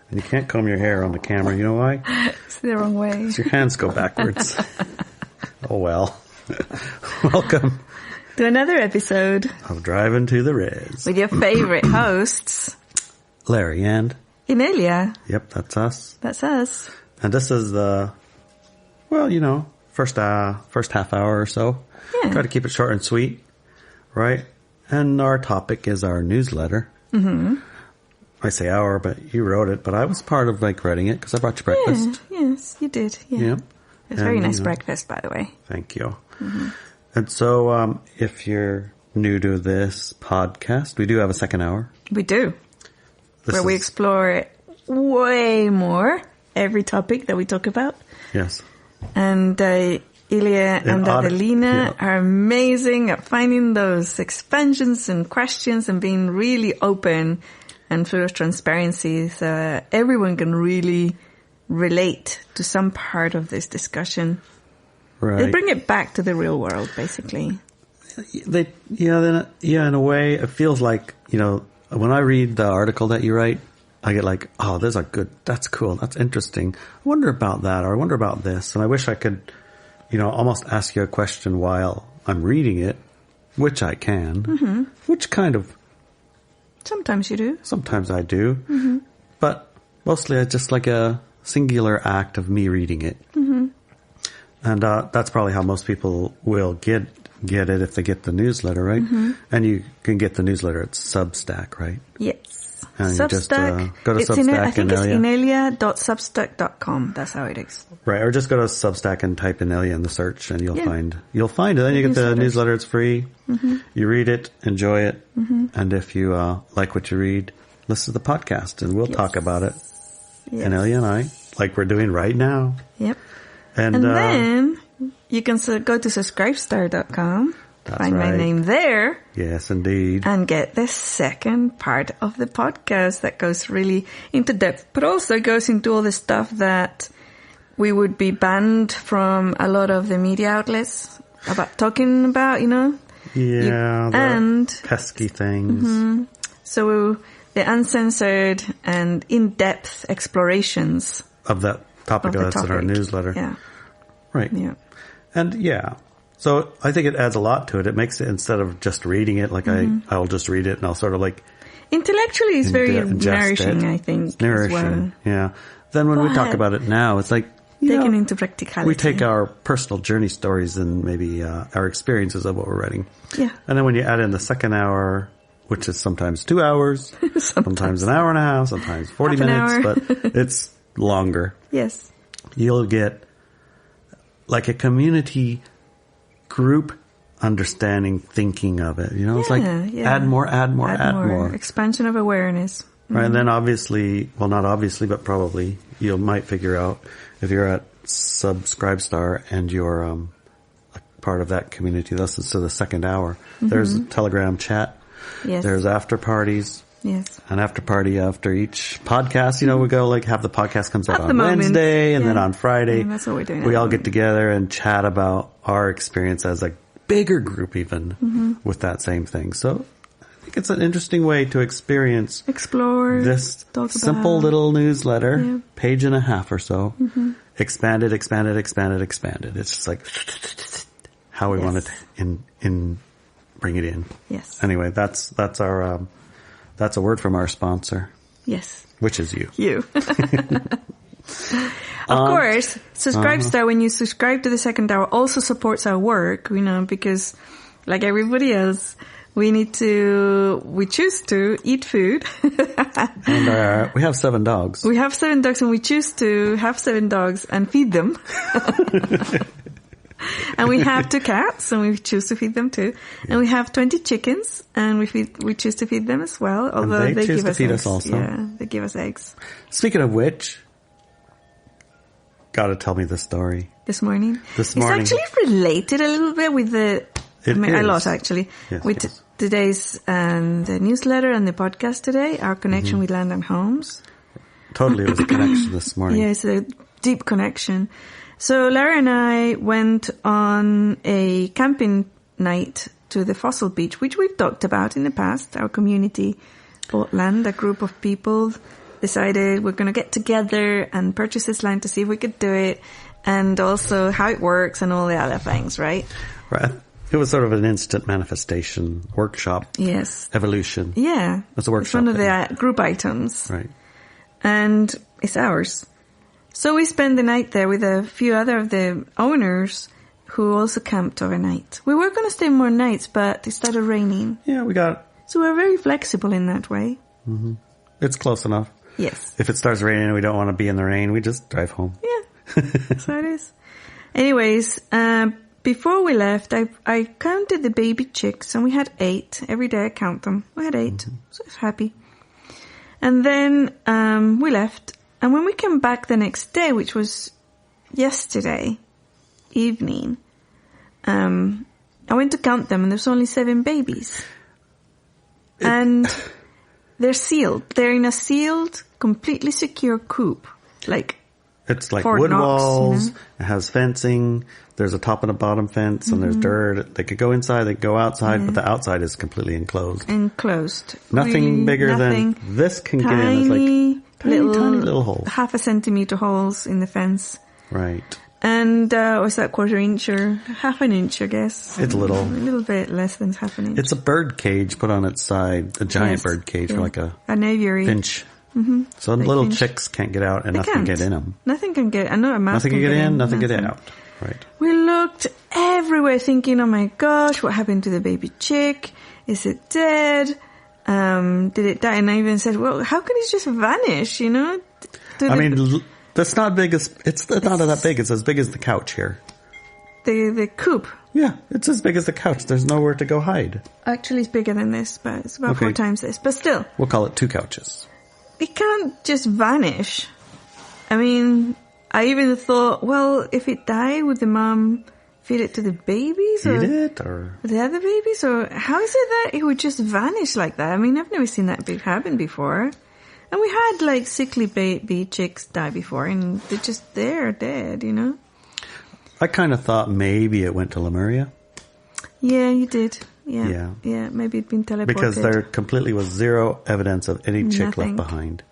And you can't comb your hair on the camera. You know why? It's the wrong way. 'Cause your hands go backwards. Oh, well. Welcome to another episode of Driving to the Res. With your favorite hosts, Larry and Inelia. Yep, that's us. That's us. And this is the, well, you know, first half hour or so. Yeah. Try to keep it short and sweet, right? And our topic is our newsletter. Mm-hmm. I say our, but you wrote it, but I was part of writing it because I brought you breakfast. Yeah, yes, you did. Yeah. Yep. It was very nice breakfast, by the way. Thank you. Mm-hmm. And so, if you're new to this podcast, we do have a second hour. We do. Where we explore way more every topic that we talk about. Yes. And Ilie and Adelina are amazing at finding those expansions and questions and being really open and full of transparency, so everyone can really relate to some part of this discussion. Right. They bring it back to the real world, basically. In a way, it feels like, you know, when I read the article that you write, I get like, oh, that's cool, that's interesting. I wonder about that, or I wonder about this. And I wish I could, you know, almost ask you a question while I'm reading it, which I can, which kind of... Sometimes you do. Sometimes I do. Mm-hmm. But mostly it's just like a singular act of me reading it. Mm-hmm. And that's probably how most people will get it if they get the newsletter, right? Mm-hmm. And you can get the newsletter at Substack, right? Yes. And Substack. You just go to Substack. I think it's inelia.substack.com. That's how it is. Right. Or just go to Substack and type Inelia in the search and you'll find it. Then you get the newsletter. It's free. Mm-hmm. You read it, enjoy it. Mm-hmm. And if you like what you read, listen to the podcast and we'll talk about it. Yes. Inelia and I, like we're doing right now. Yep. And then you can go to subscribestar.com. Find my name there. Yes, indeed. And get the second part of the podcast that goes really into depth, but also goes into all the stuff that we would be banned from a lot of the media outlets about talking about, you know? Yeah, and pesky things. Mm-hmm. So the uncensored and in-depth explorations of that topic that's in our newsletter. Yeah. Right. Yeah. And so I think it adds a lot to it. It makes it, instead of just reading it, like I'll just read it and I'll sort of like... Intellectually, it's very nourishing, I think. It's nourishing, as well. Yeah. Then when we talk about it now, it's like... Taken into practicality. We take our personal journey stories and maybe our experiences of what we're writing. Yeah. And then when you add in the second hour, which is sometimes 2 hours, sometimes an hour and a half, sometimes 40 minutes, but it's longer. Yes. You'll get like a community group understanding, thinking of it. You know, it's like add more. Expansion of awareness. Right. And then obviously, well, not obviously, but probably you might figure out if you're at Subscribestar and you're a part of that community, this is to the second hour. Mm-hmm. There's a Telegram chat. Yes. There's after parties. Yes. An after party after each podcast. You know, we go have the podcast comes out on Wednesday and then on Friday. And that's what we're doing. We all get together and chat about our experience as a bigger group even with that same thing. So I think it's an interesting way to explore this simple little newsletter, page and a half or so. Mm-hmm. Expanded. It's just like how we want it in bring it in. Yes. Anyway, that's our that's a word from our sponsor. Yes. Which is you. You. Of course, Subscribestar, when you subscribe to the second hour, also supports our work, you know, because like everybody else, we choose to eat food. And we have 7 dogs. We have 7 dogs and we choose to have 7 dogs and feed them. And we have 2 cats and we choose to feed them too. Yeah. And we have 20 chickens and we choose to feed them as well. Although and they choose give to feed eggs. us also. Yeah, they give us eggs. Speaking of which, gotta tell me the story. This morning. It's actually related a little bit with a lot actually. Yes, with today's the newsletter and the podcast today, our connection with land and homes. Totally, it was a connection this morning. Yeah, it's a deep connection. So Larry and I went on a camping night to the Fossil Beach, which we've talked about in the past. Our community bought land, a group of people decided we're going to get together and purchase this land to see if we could do it, and also how it works and all the other things, right? Right. It was sort of an instant manifestation workshop. Yes. Evolution. Yeah. It's a workshop. It's one of the group items. Right. And it's ours. So we spent the night there with a few other of the owners who also camped overnight. We were going to stay more nights, but it started raining. Yeah, So we're very flexible in that way. Mm-hmm. It's close enough. Yes. If it starts raining and we don't want to be in the rain, we just drive home. Yeah. That's how it is. Anyways, before we left, I counted the baby chicks, and we had 8. Every day I count them. We had 8. Mm-hmm. So I was happy. And then we left. And when we came back the next day, which was yesterday evening, I went to count them, and there's only 7 babies. And they're sealed. They're in a sealed, completely secure coop. It's like Fort wood Knox, walls. you know? It has fencing. There's a top and a bottom fence, and there's dirt. They could go inside, they could go outside, but the outside is completely enclosed. Nothing really, bigger than this can get in. It's like tiny little holes. Half a centimeter holes in the fence. Right. And was that quarter inch or half an inch, I guess? It's little. A little bit less than half an inch. It's a bird cage put on its side, a giant bird cage for like an aviary. Finch. Mm-hmm. So little chicks can't get out and nothing can get in them. Nothing can get, I know a mouse nothing can get in, nothing can get out. Right. We looked everywhere thinking, oh my gosh, what happened to the baby chick? Is it dead? Did it die? And I even said, well, how can it just vanish, you know? That's not big it's not that big. It's as big as the couch here. The coop. Yeah, it's as big as the couch. There's nowhere to go hide. Actually, it's bigger than this, but it's about 4 times this. But still. We'll call it 2 couches. It can't just vanish. I mean, I even thought, well, if it died, would the mom feed it to the babies? Feed it or the other babies? Or how is it that it would just vanish like that? I mean, I've never seen that happen before. And we had sickly baby chicks die before, and they're just there, dead, you know? I kind of thought maybe it went to Lemuria. Yeah, you did. Yeah. Yeah, maybe it'd been teleported. Because there completely was zero evidence of any chick left behind.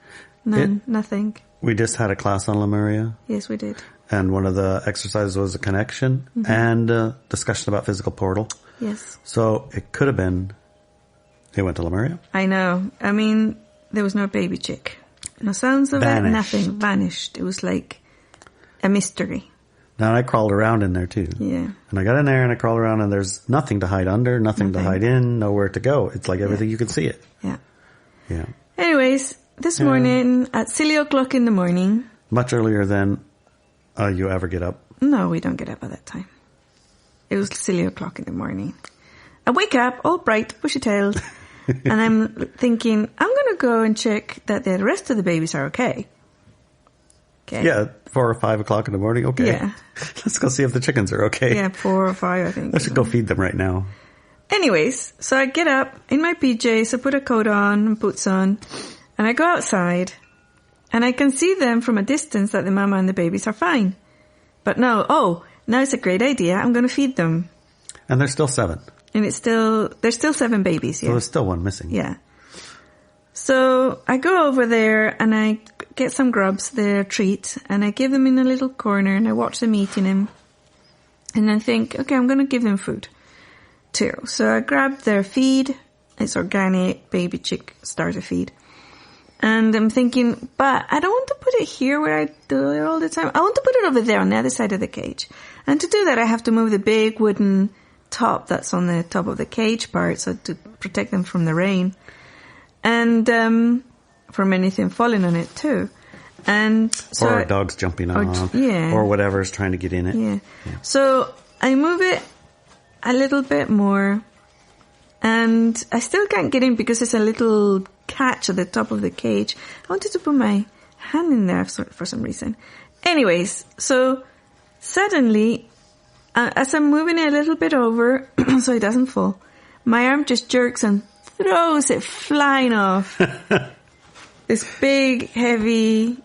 Nothing. We just had a class on Lemuria. Yes, we did. And one of the exercises was a connection and a discussion about physical portal. Yes. So it could have been it went to Lemuria. I know. I mean, there was no baby chick. No sounds of it, nothing. Vanished. It was like a mystery. Now, I crawled around in there too. Yeah. And I got in there and I crawled around, and there's nothing to hide under, nothing to hide in, nowhere to go. It's like everything you can see it. Yeah. Yeah. Anyways, this morning at silly o'clock in the morning. Much earlier than you ever get up. No, we don't get up at that time. It was silly o'clock in the morning. I wake up all bright, bushy-tailed, and I'm thinking, I'm going to go and check that the rest of the babies are okay. Okay. Yeah, 4 or 5 o'clock in the morning. Okay. Yeah. Let's go see if the chickens are okay. Yeah, 4 or 5, I think. I should go feed them right now. Anyways, so I get up in my PJs, I put a coat on and boots on, and I go outside, and I can see them from a distance that the mama and the babies are fine. But now it's a great idea. I'm going to feed them. And there's still 7. And there's still 7 babies, yeah. So there's still one missing. Yeah. So I go over there and I get some grubs, their treat, and I give them in a little corner and I watch them eating them. And I think, okay, I'm going to give them food too. So I grab their feed. It's organic baby chick starter feed. And I'm thinking, but I don't want to put it here where I do it all the time. I want to put it over there on the other side of the cage. And to do that, I have to move the big wooden top that's on the top of the cage part, so to protect them from the rain. And from anything falling on it too. And so or dogs jumping on. Yeah. Or whatever's trying to get in it. Yeah. So I move it a little bit more. And I still can't get in because there's a little catch at the top of the cage. I wanted to put my hand in there for some reason. Anyways, so suddenly, as I'm moving it a little bit over so it doesn't fall, my arm just jerks and throws it flying off. This big, heavy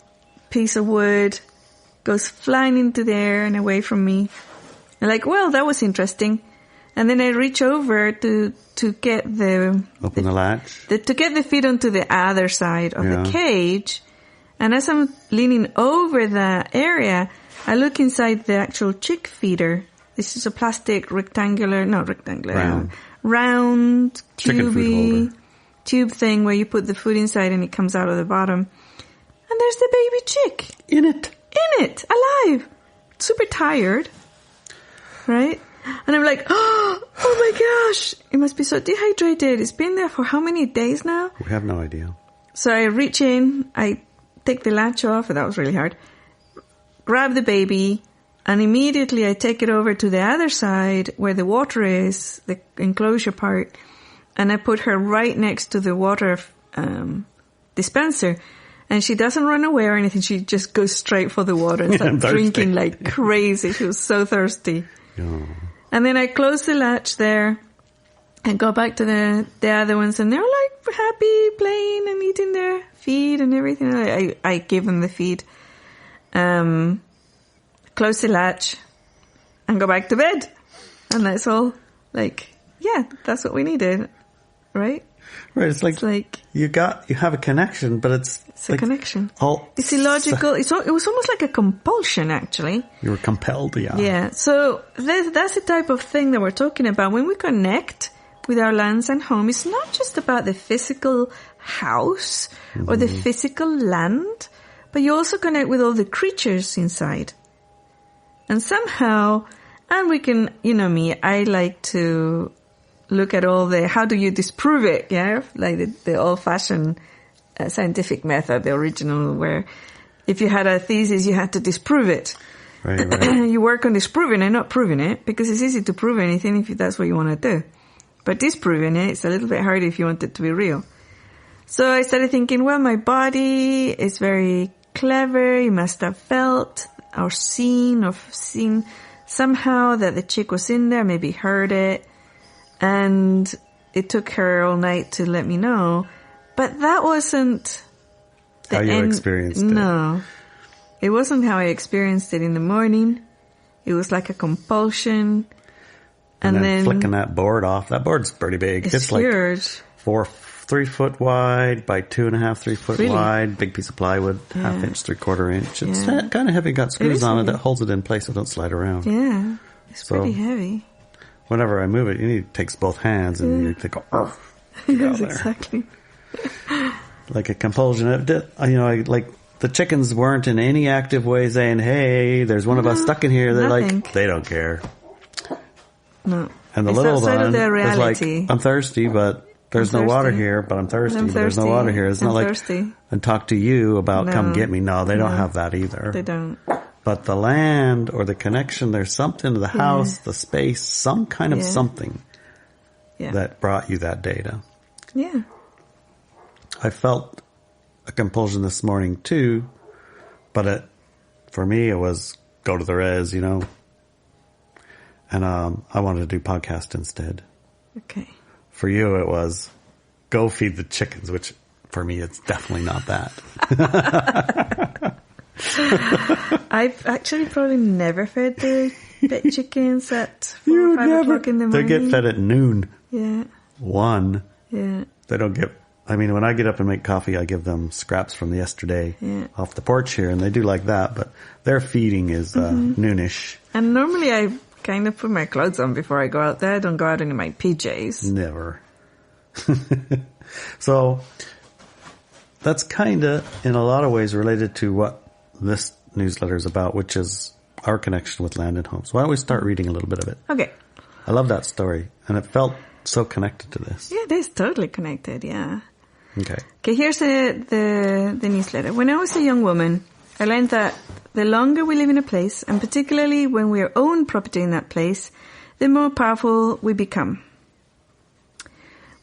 piece of wood goes flying into the air and away from me. I'm like, well, that was interesting. And then I reach over to get the latch. To get the feet onto the other side of the cage. And as I'm leaning over that area, I look inside the actual chick feeder. This is a plastic round, tubey tube thing where you put the food inside and it comes out of the bottom. And there's the baby chick. In it. Alive. Super tired. Right? And I'm like, oh my gosh, it must be so dehydrated. It's been there for how many days now? We have no idea. So I reach in, I take the latch off, and that was really hard. Grab the baby, and immediately I take it over to the other side where the water is, the enclosure part, and I put her right next to the water dispenser. And she doesn't run away or anything. She just goes straight for the water and starts drinking like crazy. She was so thirsty. Oh. And then I close the latch there and go back to the other ones, and they're like happy, playing and eating their feed and everything. I give them the feed. Close the latch and go back to bed. And that's all. Like, yeah, that's what we needed. Right? Right. It's like you have a connection, but it's like a connection. It's illogical. It was almost like a compulsion, actually. You were compelled, yeah. Yeah. So that's the type of thing that we're talking about. When we connect with our lands and home, it's not just about the physical house or the physical land, but you also connect with all the creatures inside. And somehow, and we can, you know me, I like to look at all how do you disprove it, yeah? Like the old-fashioned scientific method, the original, where if you had a thesis, you had to disprove it. Right. You work on disproving it, not proving it, because it's easy to prove anything if that's what you want to do. But disproving it, it's a little bit harder if you want it to be real. So I started thinking, well, my body is very clever. It must have felt or seen somehow that the chick was in there, maybe heard it. And it took her all night to let me know. But that wasn't how you experienced it. No. It wasn't how I experienced it in the morning. It was like a compulsion. And then flicking that board off. That board's pretty big. It's huge. Like 3 foot wide by 2.5, 3 foot wide. Big piece of plywood, 1/2 inch, 3/4 inch. It's kind of heavy. Got screws on it that holds it in place so it don't slide around. Yeah. It's pretty heavy. Whenever I move it, it takes both hands and you think, oh, yes, exactly. Like a compulsion. Like the chickens weren't in any active way saying, hey, there's one of us stuck in here. They're like, they don't care. No. And the little one is like, I'm thirsty, but there's no water here, but I'm thirsty, but there's no water here. It's not like, and talk to you about come get me. No, they don't have that either. They don't. But the land or the connection, there's something to the house, the space, some kind of something that brought you that data. Yeah. I felt a compulsion this morning too, but for me it was go to the res, And I wanted to do podcast instead. Okay. For you it was go feed the chickens, which for me it's definitely not that. I've actually probably never fed the pet chickens at 4 or 5 o'clock in the morning. They get fed at noon. Yeah. 1. Yeah. They don't get, when I get up and make coffee, I give them scraps from yesterday off the porch here, and they do like that, but their feeding is noonish. And normally I kind of put my clothes on before I go out there. I don't go out in my PJs. Never. So that's kind of, in a lot of ways, related to what this newsletter is about, which is our connection with land and homes. Why don't we start reading a little bit of it? Okay. I love that story, and it felt so connected to this. Yeah, it is totally connected, yeah. Okay, here's the newsletter. When I was a young woman, I learned that the longer we live in a place, and particularly when we own property in that place, the more powerful we become.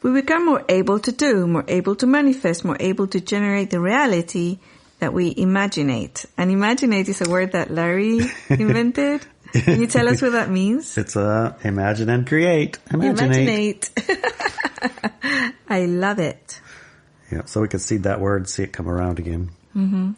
We become more able to do, more able to manifest, more able to generate the reality that we imaginate. And imaginate is a word that Larry invented. Can you tell us what that means? It's imagine and create. Imaginate. I love it. Yeah, so we can see that word, see it come around again. Mm-hmm.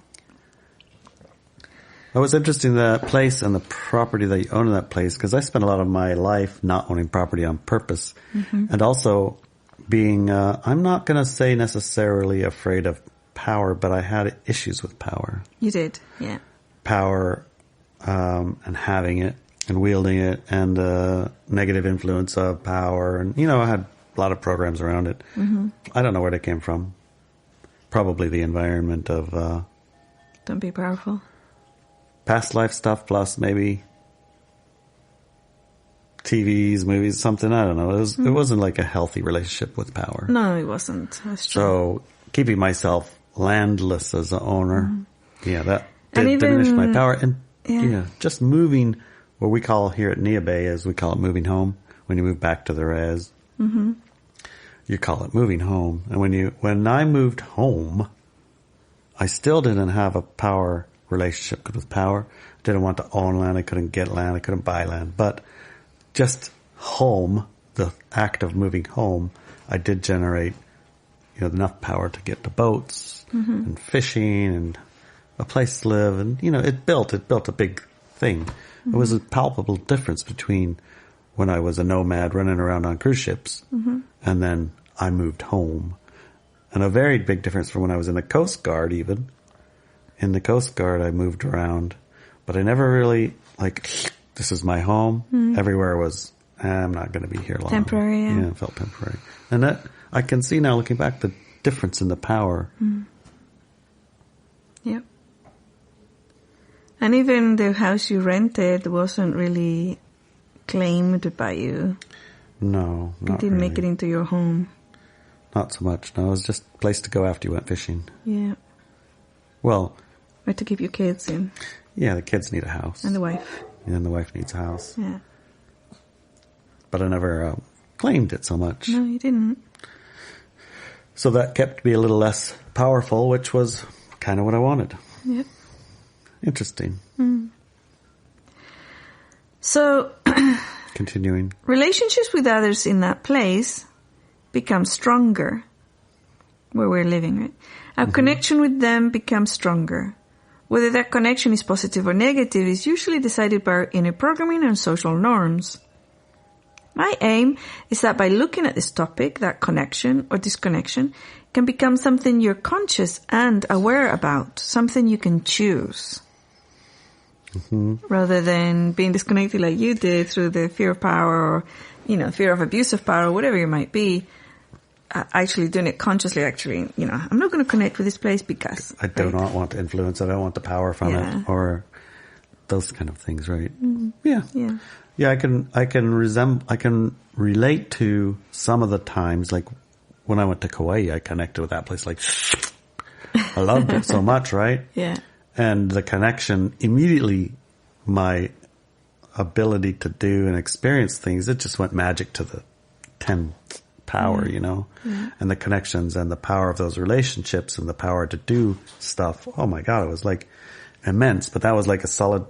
It was interesting, the place and the property that you own in that place, because I spent a lot of my life not owning property on purpose. And also being, I'm not going to say necessarily afraid of power, but I had issues with power. You did, yeah. Power, and having it and wielding it, and negative influence of power. And, I had a lot of programs around it. Mm-hmm. I don't know where they came from. Probably the environment of... don't be powerful. Past life stuff, plus maybe TVs, movies, something. I don't know. It wasn't like a healthy relationship with power. No, it wasn't. That's true. So keeping myself landless as an owner, that did diminish my power. And just moving, what we call here at Nia Bay, as we call it moving home. When you move back to the res, you call it moving home. And when I moved home, I still didn't have a power relationship with power. I didn't want to own land. I couldn't get land. I couldn't buy land. But just home, the act of moving home, I did generate, enough power to get to boats and fishing and a place to live. And, it built a big thing. It was a palpable difference between when I was a nomad running around on cruise ships and then I moved home. And a very big difference from when I was in the Coast Guard even. In the Coast Guard, I moved around, but I never really, this is my home. Everywhere was, I'm not going to be here long. Temporary, yeah. Yeah, it felt temporary. And that, I can see now, looking back, the difference in the power. Yep. And even the house you rented wasn't really claimed by you. No, not You didn't really. make it into your home. Not so much. No, it was just a place to go after you went fishing. Yeah. Well... Or to keep your kids in. Yeah, the kids need a house. And the wife. And the wife needs a house. Yeah. But I never claimed it so much. No, you didn't. So that kept me a little less powerful, which was kind of what I wanted. Yep. Interesting. So... Continuing. Relationships with others in that place become stronger where we're living, right? Our connection with them becomes stronger. Whether that connection is positive or negative is usually decided by our inner programming and social norms. My aim is that by looking at this topic, that connection or disconnection can become something you're conscious and aware about, something you can choose. Rather than being disconnected like you did through the fear of power or, fear of abuse of power, whatever it might be, actually doing it consciously, I'm not going to connect with this place because... I do not want the influence. I don't want the power from it or those kind of things, right? Yeah. Yeah. Yeah, I can relate to some of the times, like when I went to Kauai, I connected with that place, I loved it so much, right? Yeah. And the connection, immediately my ability to do and experience things, it just went magic to the 10th power, and the connections and the power of those relationships and the power to do stuff. Oh my God, it was immense, but that was like a solid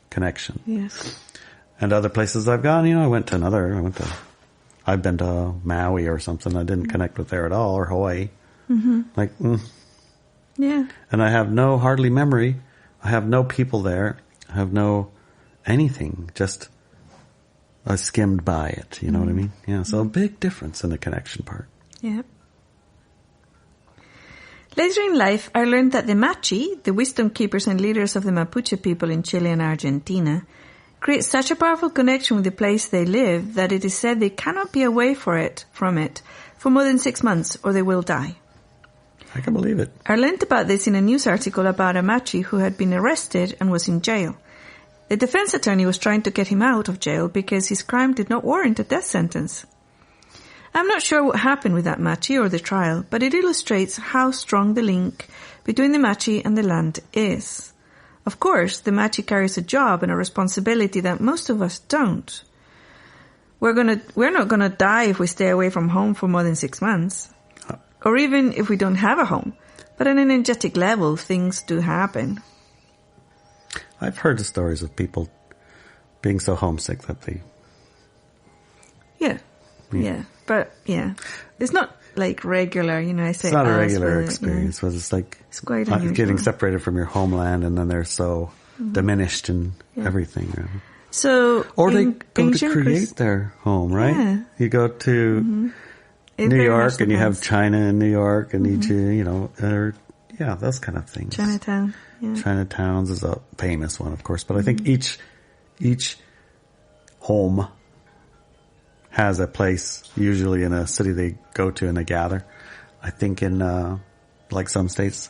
connection. Yes. And other places I've gone, I've been to Maui or something. I didn't connect with there at all, or Hawaii. Yeah. And I have hardly memory. I have no people there. I have no anything. Just I skimmed by it. You know what I mean? Yeah. So a big difference in the connection part. Yeah. Later in life, I learned that the Machi, the wisdom keepers and leaders of the Mapuche people in Chile and Argentina, create such a powerful connection with the place they live that it is said they cannot be away from it for more than 6 months or they will die. I can believe it. I learned about this in a news article about a Machi who had been arrested and was in jail. The defense attorney was trying to get him out of jail because his crime did not warrant a death sentence. I'm not sure what happened with that Machi or the trial, but it illustrates how strong the link between the Machi and the land is. Of course, the Machi carries a job and a responsibility that most of us don't. We're not gonna die if we stay away from home for more than 6 months. Or even if we don't have a home. But on an energetic level, things do happen. I've heard the stories of people being so homesick that they... Yeah. But, it's not like regular, I say... It's not a regular experience, but it's like... It's quite unusual. Getting separated from your homeland and then they're so diminished in everything. Right? So... Or they go to create their home, right? Yeah. You go to... New York, and you have China in New York, and or Yeah, those kind of things. Chinatown. Yeah. Chinatowns is a famous one, of course, but I think each home has a place, usually in a city they go to and they gather. I think in, like some states,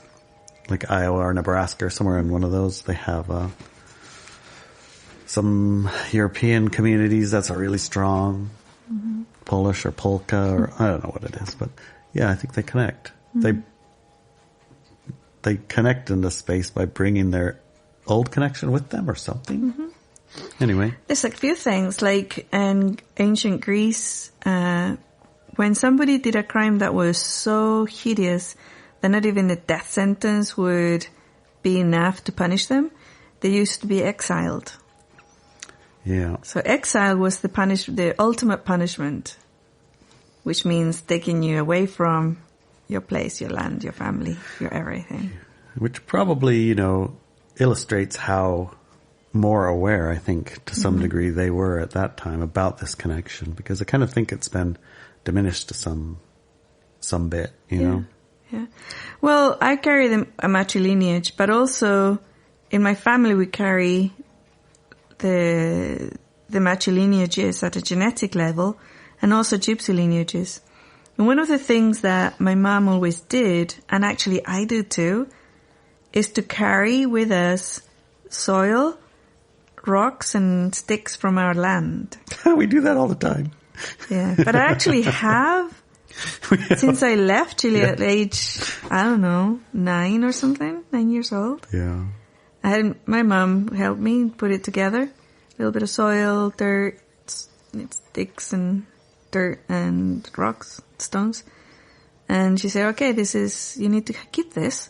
like Iowa or Nebraska or somewhere in one of those, they have, some European communities that's a really strong Polish or polka or I don't know what it is, but yeah, I think they connect. They connect in the space by bringing their old connection with them or something. Anyway. There's a few things, like in ancient Greece, when somebody did a crime that was so hideous that not even the death sentence would be enough to punish them, they used to be exiled. Yeah. So exile was the ultimate punishment, which means taking you away from your place, your land, your family, your everything. Which probably, illustrates how more aware, I think, to some degree they were at that time about this connection, because I kind of think it's been diminished to some bit, you know? Yeah. Well, I carry a matrilineage, but also in my family we carry the matrilineages at a genetic level and also gypsy lineages. And one of the things that my mom always did, and actually I do too, is to carry with us soil, rocks and sticks from our land. We do that all the time. Yeah, but I actually have since I left Chile at age, 9 or something, 9 years old. Yeah. I had my mom help me put it together. A little bit of soil, dirt, sticks and dirt and rocks, stones. And she said, okay, you need to keep this.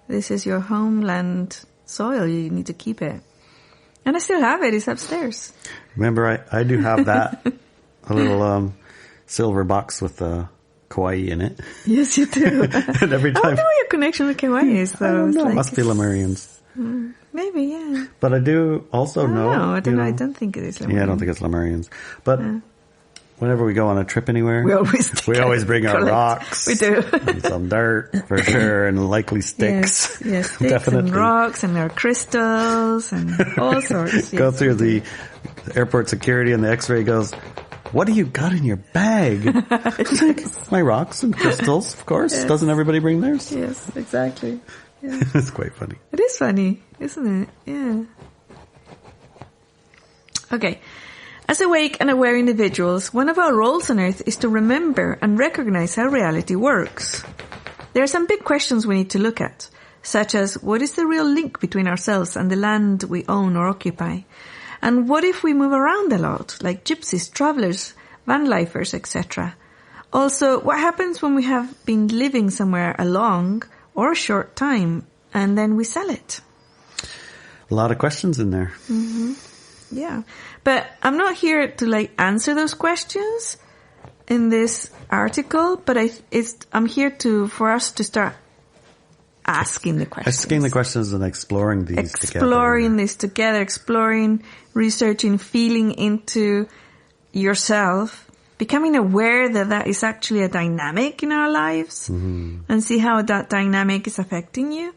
This is your homeland soil. You need to keep it. And I still have it. It's upstairs. Remember, I do have that, a little silver box with Kauai in it. Yes, you do. And every time. I wonder what your connection with Kauai is, though. I don't know. It must be Lemurians. Maybe, yeah. But I do also know. No, I don't know. I don't think it is Lemurians. Yeah, I don't think it's Lemurians. But whenever we go on a trip anywhere, we always bring our rocks. We do. And some dirt, for sure, and likely sticks. Yes, sticks definitely. And rocks, and our crystals, and all sorts. Go through the airport security, and the X-ray goes, what do you got in your bag? Like, my rocks and crystals, of course. Yes. Doesn't everybody bring theirs? Yes, exactly. Yeah. It's quite funny. It is funny, isn't it? Yeah. Okay. As awake and aware individuals, one of our roles on Earth is to remember and recognize how reality works. There are some big questions we need to look at, such as what is the real link between ourselves and the land we own or occupy? And what if we move around a lot, like gypsies, travelers, van lifers, etc.? Also, what happens when we have been living somewhere a long or a short time and then we sell it? A lot of questions in there. Mm-hmm. Yeah. But I'm not here to answer those questions in this article, but I'm here for us to start asking the questions. Asking the questions and exploring these together. Exploring this together, exploring, researching, feeling into yourself, becoming aware that is actually a dynamic in our lives, and see how that dynamic is affecting you,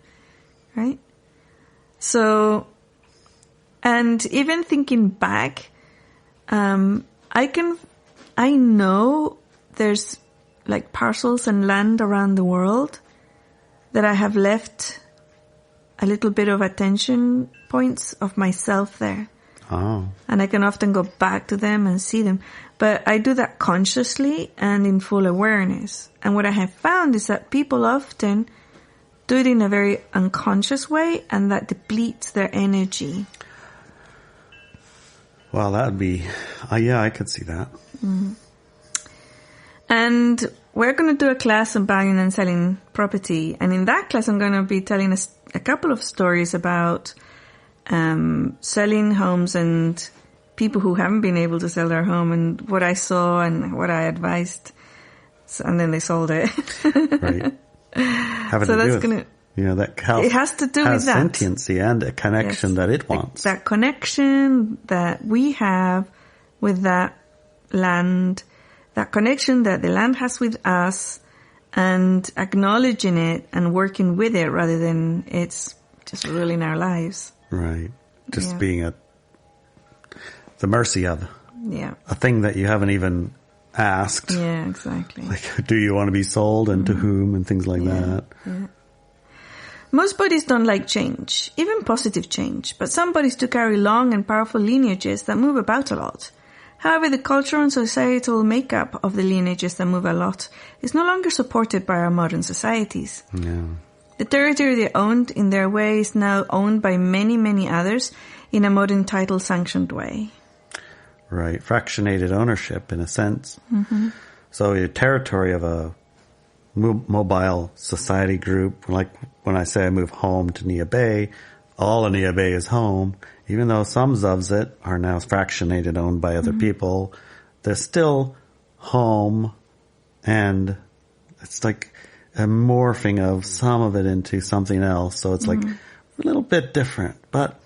right? So, and even thinking back, I know there's parcels and land around the world that I have left a little bit of attention points of myself there. Oh. And I can often go back to them and see them. But I do that consciously and in full awareness. And what I have found is that people often do it in a very unconscious way, and that depletes their energy. Well, that would be, I could see that. Mm-hmm. And we're going to do a class on buying and selling property. And in that class, I'm going to be telling a couple of stories about selling homes and people who haven't been able to sell their home, and what I saw and what I advised. And then they sold it. Right. So that's going to... that house it has to do with that. Sentiency and a connection that it wants. That connection that we have with that land, that connection that the land has with us, and acknowledging it and working with it rather than it's just ruling our lives. Right. Just being at the mercy of a thing that you haven't even asked. Yeah, exactly. Like, do you want to be sold and to whom and things like that. Yeah. Most bodies don't like change, even positive change, but some bodies do carry long and powerful lineages that move about a lot. However, the cultural and societal makeup of the lineages that move a lot is no longer supported by our modern societies. Yeah. The territory they owned in their way is now owned by many, many others in a modern title-sanctioned way. Right. Fractionated ownership, in a sense. Mm-hmm. So your territory of a mobile society group, like when I say I move home to Nia Bay, all of Nia Bay is home. Even though some of it are now fractionated, owned by other people, they're still home, and it's like a morphing of some of it into something else. So it's like a little bit different. But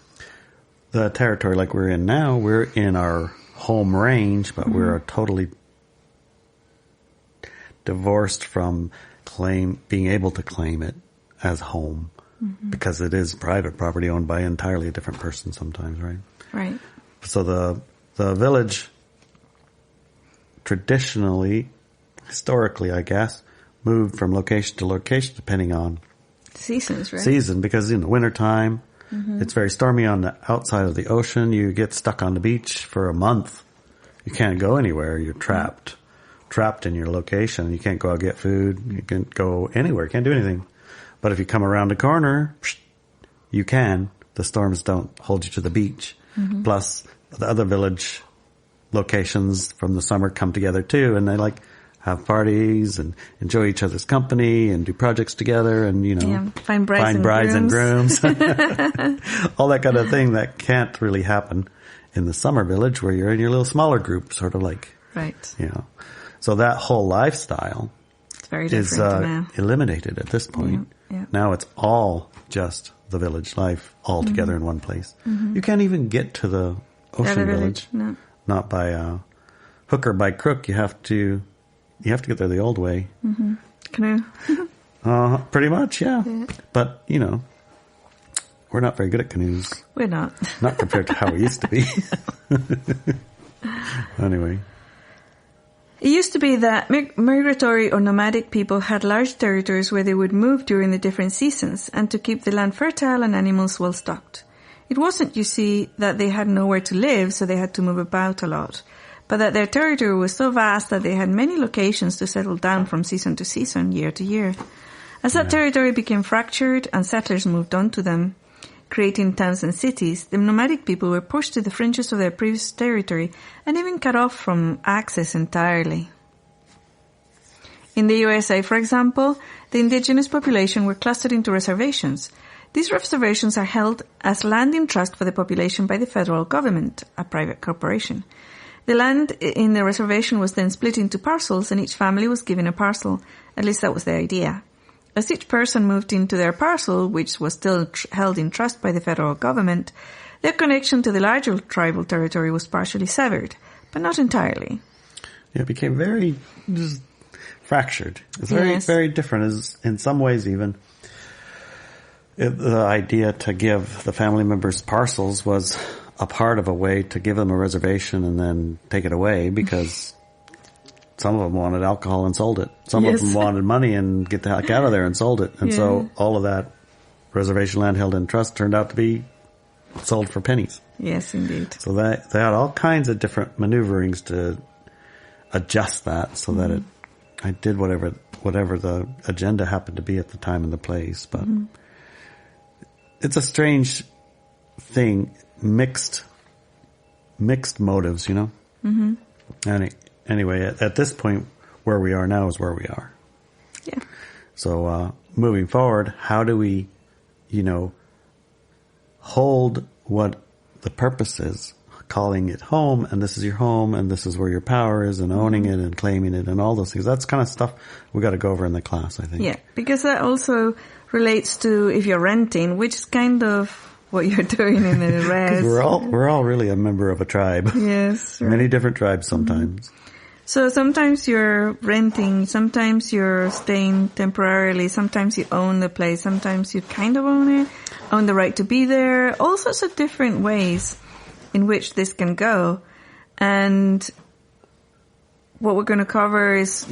the territory like we're in now, we're in our home range, but we're totally divorced from being able to claim it as home. Because it is private property owned by entirely a different person sometimes, right? Right. So the village traditionally, historically, I guess, moved from location to location depending on seasons, right? Season, because in the wintertime, it's very stormy on the outside of the ocean. You get stuck on the beach for a month. You can't go anywhere. You're trapped in your location. You can't go out and get food. You can't go anywhere. You can't do anything. But if you come around the corner, you can. The storms don't hold you to the beach. Plus, the other village locations from the summer come together too, and they like have parties and enjoy each other's company and do projects together and, find brides and grooms. All that kind of thing that can't really happen in the summer village where you're in your little smaller group, sort of like, right. So that whole lifestyle is eliminated at this point. Yeah. Now it's all just the village life all together in one place. You can't even get to the ocean village. No. Not by hook or by crook. You have to get there the old way. Canoe. Pretty much, yeah. But, we're not very good at canoes. We're not. Not compared to how we used to be. Anyway. It used to be that migratory or nomadic people had large territories where they would move during the different seasons and to keep the land fertile and animals well stocked. It wasn't, you see, that they had nowhere to live, so they had to move about a lot, but that their territory was so vast that they had many locations to settle down from season to season, year to year. As that territory became fractured and settlers moved on to them, creating towns and cities, the nomadic people were pushed to the fringes of their previous territory and even cut off from access entirely. In the USA, for example, the indigenous population were clustered into reservations. These reservations are held as land in trust for the population by the federal government, a private corporation. The land in the reservation was then split into parcels and each family was given a parcel. At least that was the idea. As each person moved into their parcel, which was still held in trust by the federal government, their connection to the larger tribal territory was partially severed, but not entirely. Yeah, it became very just fractured. It's very, very different. In some ways even, the idea to give the family members parcels was a part of a way to give them a reservation and then take it away because some of them wanted alcohol and sold it. Some of them wanted money and get the heck out of there and sold it. And so all of that reservation land held in trust turned out to be sold for pennies. Yes, indeed. So they had all kinds of different maneuverings to adjust that so that I did whatever the agenda happened to be at the time and the place. But it's a strange thing, mixed motives, Anyway, at this point, where we are now is where we are. Yeah. So, moving forward, how do we, hold what the purpose is, calling it home, and this is your home, and this is where your power is, and owning it, and claiming it, and all those things. That's kind of stuff we got to go over in the class, I think. Yeah, because that also relates to if you're renting, which is kind of what you're doing in the res. We're all really a member of a tribe. Yes. Right. Many different tribes sometimes. So sometimes you're renting, sometimes you're staying temporarily, sometimes you own the place, sometimes you kind of own it, own the right to be there, all sorts of different ways in which this can go. And what we're going to cover is,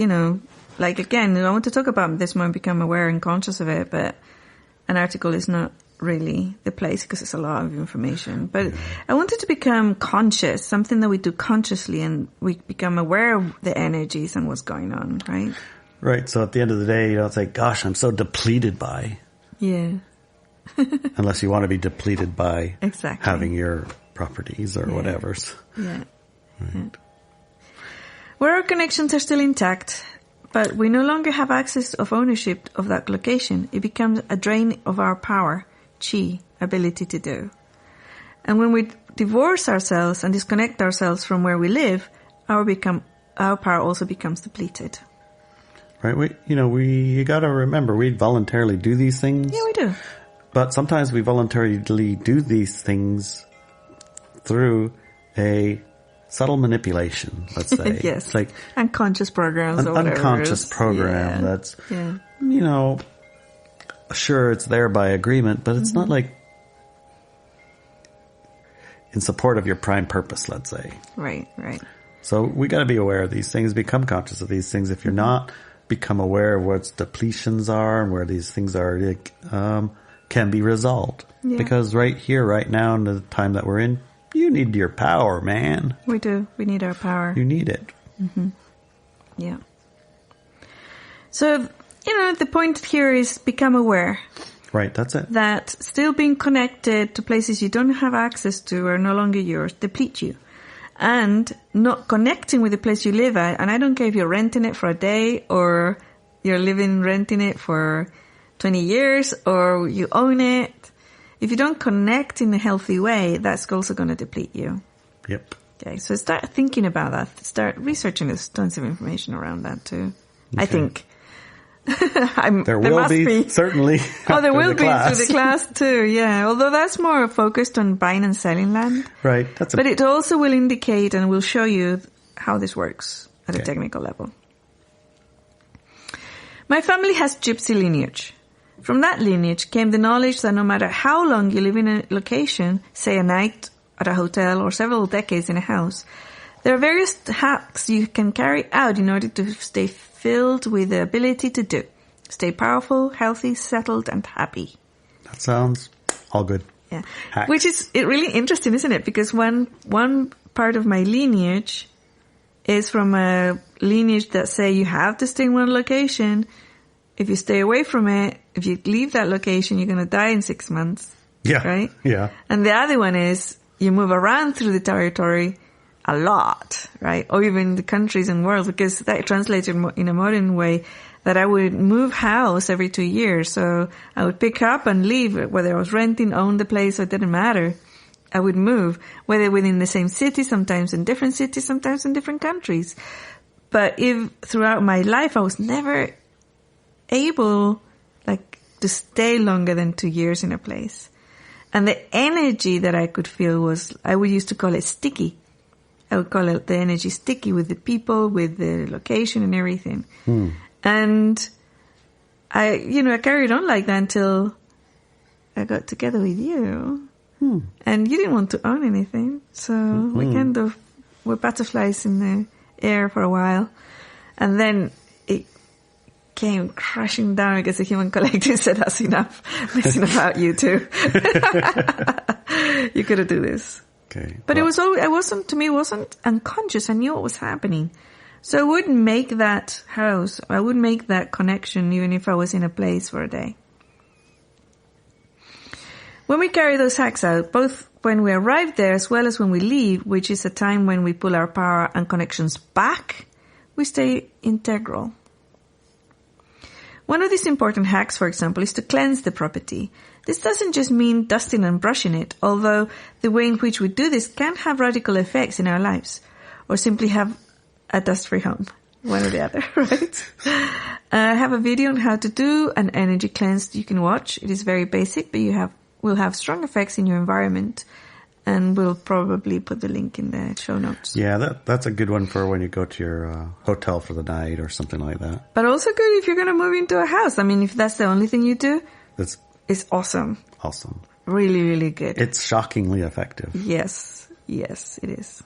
like again, I want to talk about this more and become aware and conscious of it, but an article is not really the place because it's a lot of information. But I wanted to become conscious, something that we do consciously, and we become aware of the energies and what's going on, right? Right. So at the end of the day, you don't say, gosh, I'm so depleted by. Yeah. Unless you want to be depleted by having your properties or whatever. Yeah. Right. Yeah. Where our connections are still intact, but we no longer have access of ownership of that location, it becomes a drain of our power, chi, ability to do. And when we divorce ourselves and disconnect ourselves from where we live, our power also becomes depleted. Right. You got to remember, we voluntarily do these things. Yeah, we do. But sometimes we voluntarily do these things through a subtle manipulation, let's say. Yes. It's like unconscious programs or whatever. Unconscious program that's, sure, it's there by agreement, but it's not like in support of your prime purpose, let's say. Right. So we got to be aware of these things, become conscious of these things. If you're not, become aware of what depletions are and where these things are, can be resolved. Yeah. Because right here, right now, in the time that we're in, you need your power, man. We do. We need our power. You need it. Mm-hmm. Yeah. So, the point here is become aware. Right, that's it. That still being connected to places you don't have access to are no longer yours, deplete you. And not connecting with the place you live at, and I don't care if you're renting it for a day or you're renting it for 20 years or you own it. If you don't connect in a healthy way, that's also going to deplete you. Yep. Okay, so start thinking about that. Start researching. There's tons of information around that too. Okay. I think. There will be, certainly. There will be through the class too, yeah. Although that's more focused on buying and selling land. Right. But it also will indicate and will show you how this works at a technical level. My family has gypsy lineage. From that lineage came the knowledge that no matter how long you live in a location, say a night at a hotel or several decades in a house, there are various hacks you can carry out in order to stay filled with the ability to do. Stay powerful, healthy, settled, and happy. That sounds all good. Yeah. Hacks. Which is really interesting, isn't it? Because one part of my lineage is from a lineage that say you have to stay in one location. If you stay away from it, if you leave that location, you're going to die in 6 months. Yeah. Right? Yeah. And the other one is you move around through the territory a lot, right? Or even the countries and world, because that translated in a modern way that I would move house every 2 years. So I would pick up and leave, whether I was renting, owned the place, or it didn't matter. I would move, whether within the same city, sometimes in different cities, sometimes in different countries. But if throughout my life I was never able, to stay longer than 2 years in a place. And the energy that I could feel was, I would used to call it sticky. I would call it the energy sticky with the people, with the location and everything. And I carried on like that until I got together with you. And you didn't want to own anything. So we kind of were butterflies in the air for a while. And then it came crashing down because the human collective said, that's enough. Messing about you too. You gotta do this. Okay. But it wasn't unconscious. I knew what was happening. So I wouldn't make that house. I wouldn't make that connection even if I was in a place for a day. When we carry those hacks out, both when we arrive there as well as when we leave, which is a time when we pull our power and connections back, we stay integral. One of these important hacks, for example, is to cleanse the property. This doesn't just mean dusting and brushing it, although the way in which we do this can have radical effects in our lives, or simply have a dust-free home, one or the other, right? I have a video on how to do an energy cleanse you can watch. It is very basic, but will have strong effects in your environment And we'll probably put the link in the show notes. Yeah, that's a good one for when you go to your hotel for the night or something like that. But also good if you're going to move into a house. I mean, if that's the only thing you do, it's awesome. Awesome. Really, really good. It's shockingly effective. Yes, it is.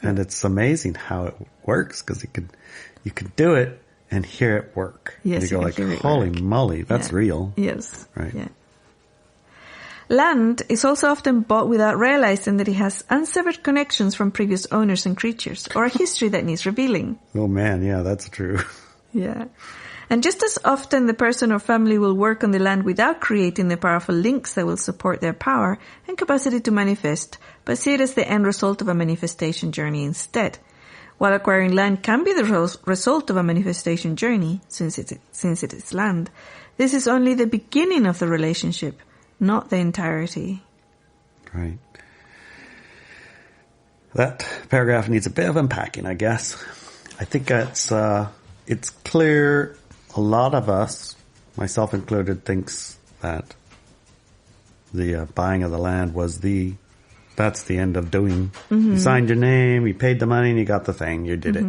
And it's amazing how it works because you can do it and hear it work. Yes, and you go like, holy moly, that's real. Yes. Right. Yeah. Land is also often bought without realizing that it has unsevered connections from previous owners and creatures, or a history that needs revealing. Oh man, yeah, that's true. Yeah. And just as often the person or family will work on the land without creating the powerful links that will support their power and capacity to manifest, but see it as the end result of a manifestation journey instead. While acquiring land can be the result of a manifestation journey, since it is land, this is only the beginning of the relationship, not the entirety. Right. That paragraph needs a bit of unpacking, I guess. I think it's clear a lot of us, myself included, thinks that the buying of the land was that's the end of doing. Mm-hmm. You signed your name, you paid the money, and you got the thing. You did it.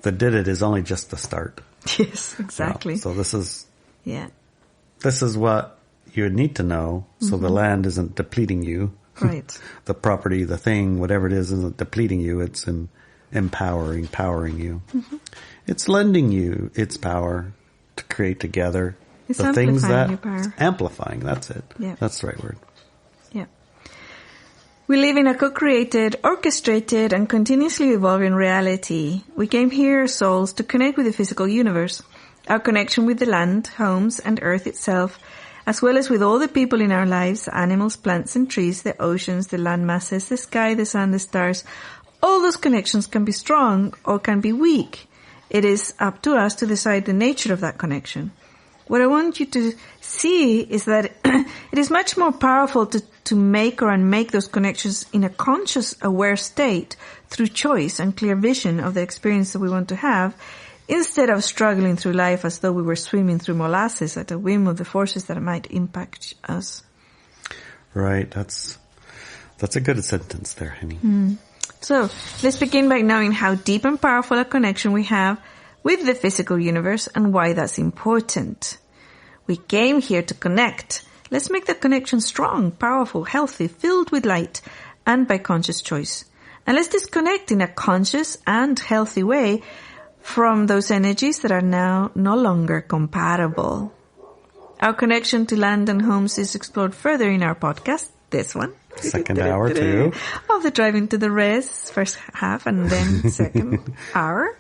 The did it is only just the start. Yes, exactly. So this is what you need to know, so the land isn't depleting you. Right. The property, the thing, whatever it is, isn't depleting you. It's empowering you. Mm-hmm. It's lending you its power to create together the things that amplifying. That's it. Yeah. That's the right word. Yeah. We live in a co-created, orchestrated, and continuously evolving reality. We came here, souls, to connect with the physical universe. Our connection with the land, homes, and earth itself, as well as with all the people in our lives, animals, plants, and trees, the oceans, the land masses, the sky, the sun, the stars. All those connections can be strong or can be weak. It is up to us to decide the nature of that connection. What I want you to see is that it is much more powerful to make or unmake those connections in a conscious, aware state through choice and clear vision of the experience that we want to have, instead of struggling through life as though we were swimming through molasses at the whim of the forces that might impact us. Right. That's a good sentence there, Henny. So, let's begin by knowing how deep and powerful a connection we have with the physical universe and why that's important. We came here to connect. Let's make the connection strong, powerful, healthy, filled with light, and by conscious choice. And let's disconnect in a conscious and healthy way from those energies that are now no longer compatible. Our connection to land and homes is explored further in our podcast, this one. Second hour too. Of the Driving to the Rest, first half and then second hour.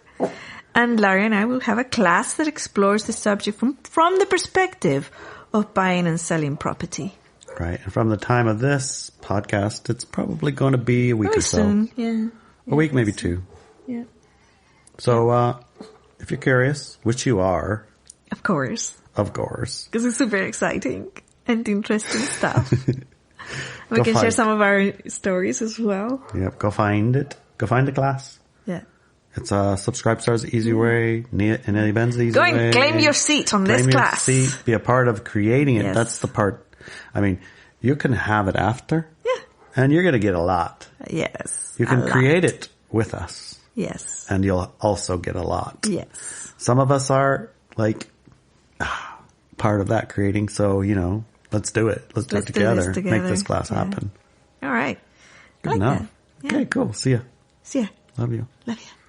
And Larry and I will have a class that explores the subject from the perspective of buying and selling property. Right. And from the time of this podcast, it's probably going to be a week Very or so. Soon. Yeah. A week, maybe two. Yeah. So, if you're curious, which you are. Of course. Because it's super exciting and interesting stuff. We can share some of our stories as well. Yep. Go find it. Go find the class. Yeah. It's Subscribe Stars the easy way. Inelia Benz the easy way. Go and claim your seat on this class. Claim your seat. Be a part of creating it. Yes. That's the part. I mean, you can have it after. Yeah. And you're going to get a lot. Yes. You can create it with us. Yes. And you'll also get a lot. Yes. Some of us are like part of that creating. So, let's do it. Let's do it together. Make this class happen. All right. Good enough. Yeah. Okay, cool. See ya. See ya. Love you. Love you.